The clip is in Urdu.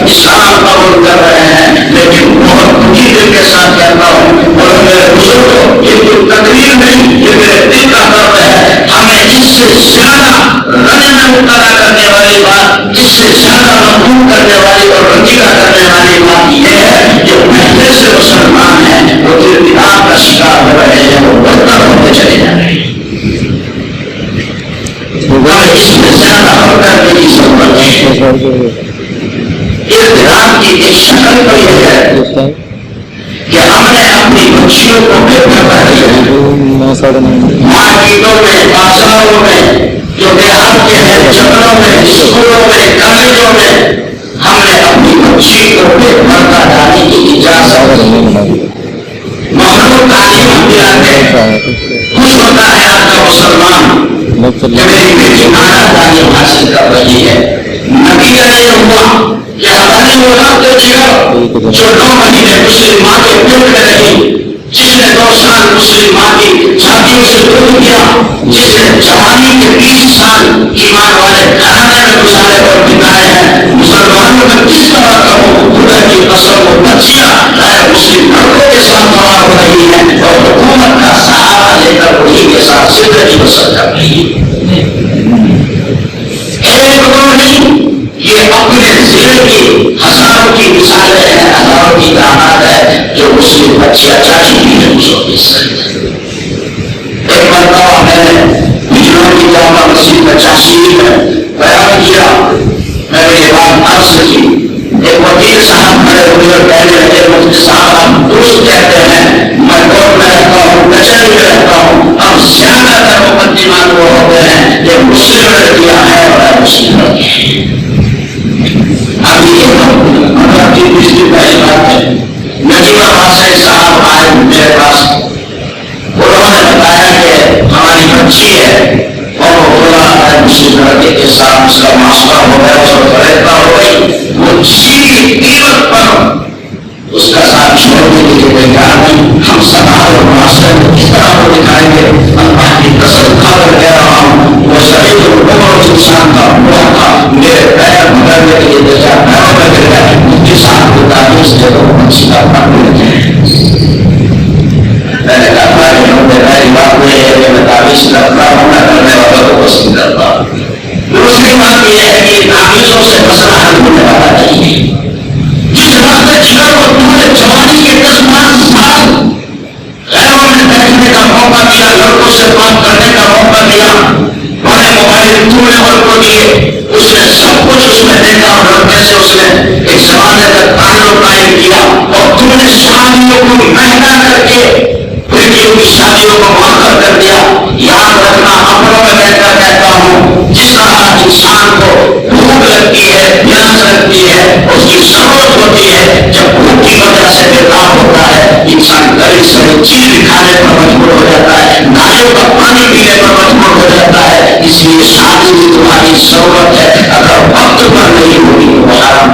اسلام قبول کر رہے ہیں، لیکن بہت دکھی دل کے ساتھ کہتا ہوں اور میرے بزرگوں یہ کوئی تقریر نہیں، یہ میرے دل کا درد ہے، ہمیں اس سے زیادہ رنجنا مبتلا کرنے والی بات، اس سے زیادہ محروم کرنے والی اور رنجیدہ کرنے والی بات یہ ہے کہ پہلے سے مسلمان ہیں وہ ارتداد کا شکار ہو رہے ہیں، وہ بدتر ہوتے چلے جا رہے ہیں۔ ہمیں اس میں زیادہ اور کرنے کی ضرورت ہے۔ ارتداد کی ایک شکل تو یہ ہے کہ ہم نے اپنی بچیوں کو بے پردہ کیا مارکیٹوں میں، بازاروں میں، جو دیہات کے ہیں، جنگلوں میں، اسکولوں میں، کالجوں میں ہم نے اپنی بچی کو بے پردہ ڈالنے کی اجازت دی۔ محمود تعلیم ہم دلاتے خوش ہوتا ہے آپ کا مسلمان کہ میری بیٹی اعلیٰ تعلیم حاصل کر رہی ہے۔ نبی کا یہ ہوا کہ ہماری اولاد کو دیکھو جو 9 مہینے مسلم ماں کے پیٹ میں رہی، جس نے 2 سال مسلم ماں کی چھاتیوں سے دودھ کیا، جس نے جوانی کے 20 سال ایمان والے گھرانے میں گزارے اور بتائے ہیں، مسلمانوں میں کس طرح کا وہ خدا کی قسم وہ بچیاں غیر مسلم لڑکوں کے ساتھ سوار ہو رہی ہیں اور حکومت کا سہارا لے کر انہیں کے ساتھ زندگی بسر کر رہی ہے۔ ایک دو نہیں، یہ اپنے ضلع کی ہزاروں کی مثالیں ہیں، ہزاروں کی تعداد ہے جو مسلم بچیاں جا چکی ہیں دوسروں کے ساتھ۔ ایک مرتبہ میں نے بجنور کی جامع مسجد میں تحصیل میں بیان کیا، میں نے یہ بات عرض کی، ایک وکیل صاحب کھڑے ہوئے اور کہنے لگے مفتی صاحب آپ درست کہتے ہیں، میں کورٹ میں رہتا ہوں، کچہری میں رہتا ہوں، اب زیادہ تر مقدمات وہ ہوتے ہیں یہ مسلم لڑکیاں ہیں اور مسلم لڑکیاں ہیں۔ اب یہ ہم کی پچھلی پہلی بات ہے، نجیب حسین صاحب آئے میرے پاس، انہوں نے بتایا کہ ہماری بچی ہے اور وہ بولا ہے مسلم لڑکے کے ساتھ اس کا معاشرہ ہو گیا، اس کو فریقہ ہو گئی، وہ جی کی قیمت پر اس کا ساتھ چھوڑنے کے لیے تیار نہیں۔ ہم سماج اور معاشرے میں کس طرح کو دکھائیں گے؟ اللہ کی قسم کھا کر کہہ رہا ہوں، وہ شہید اور انسان کا ہوا تھا، میرے پیر بگڑنے کے لیے دیکھا پیروں میں گر گیا، مفتی صاحب کو تعویذ دے دو اچھی بات کرنے لگے۔ میں نے کہا بھائی میری بات یہ ہے کہ میں تعویذ کرتا ہوں، میں کرنے والوں کو پسند کرتا ہوں۔ دوسری بات یہ ہے کہ تعویذوں سے مسئلہ حل ہونے والا نہیں ہے۔ جس راستے جگر کو تمہیں جوانی کے 10 سال غیروں میں بیٹھنے کا موقع دیا، لڑکوں سے بات کرنے کا موقع دیا، بڑے موبائل تم نے ان کو دیے، اس نے سب کچھ اس میں دیکھا اور لڑکے سے اس نے ایک زمانے تک تعلق قائم کیا، اور تم نے شادیوں کو مہنگا کر کے بیٹیوں کی شادیوں کو مؤخر کر دیا۔ یاد رکھنا، اپنوں میں بیٹھ کر کہتا ہوں، جس طرح انسان کو بھوک لگتی ہے، پیاس لگتی ہے، اس کی ضرورت ہوتی ہے، جب بھوک کی وجہ سے بیکار ہوتا ہے انسان گلی سے چیز کھانے پر مجبور ہو جاتا ہے، نالیوں کا پانی پینے پر مجبور ہو جاتا ہے۔ اس لیے شادی بھی تمہاری ضرورت ہے، اگر وقت پر نہیں ہوگی تو حرام